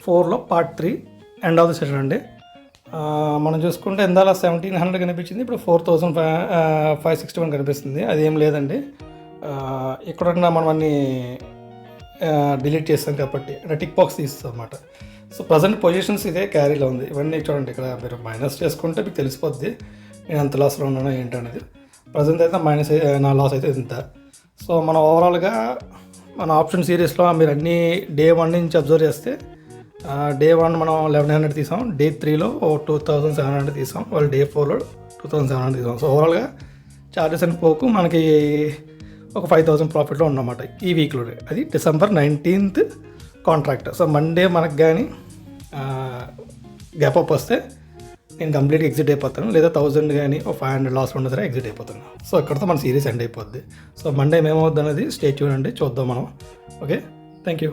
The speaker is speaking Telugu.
4లో part 3 end of the session అండి. మనం చూసుకుంటే ఇందాల 1700 కనిపించింది, ఇప్పుడు 4561 కనిపిస్తుంది. అదేం లేదండి, ఇక్కడున్న మనం అన్ని డిలీట్ చేస్తాం కాబట్టి అంటే టిక్ బాక్స్ తీస్తాం అన్నమాట. సో ప్రజెంట్ పొజిషన్స్ ఇదే క్యారీలో ఉంది. ఇవన్నీ చూడండి, ఇక్కడ మీరు మైనస్ చేసుకుంటే మీకు తెలిసిపోద్ది నేను ఎంత లాస్లో ఉన్నానో ఏంటనేది. ప్రజెంట్ అయితే మైనస్, నా లాస్ అయితే ఇంత. సో మనం ఓవరాల్గా మన ఆప్షన్ సిరీస్లో మీరు అన్నీ డే 1 నుంచి అబ్జర్వ్ చేస్తే, డే 1 మనం 1100 తీసాం, డే 3లో 2700 తీసాం, వాళ్ళు డే 4లో 2700 తీసాం. సో ఓవరాల్గా చార్జెస్ అని పోకు మనకి ఒక 5000 ప్రాఫిట్లో ఉన్నమాట ఈ వీక్లో. అది December 19th contract. So Monday మనకు కానీ గ్యాప్ అప్ వస్తే నేను కంప్లీట్గా ఎగ్జిట్ అయిపోతాను, లేదా 1000 కానీ ఒక 500 లాస్ ఉన్న సరే ఎగ్జిట్ అయిపోతాను. సో ఇక్కడతో మన సిరీస్ ఎండ్ అయిపోద్ది. సో మండే ఏమవుద్ది అనేది స్టే ట్యూన్ అండి, చూద్దాం మనం. Okay, thank you.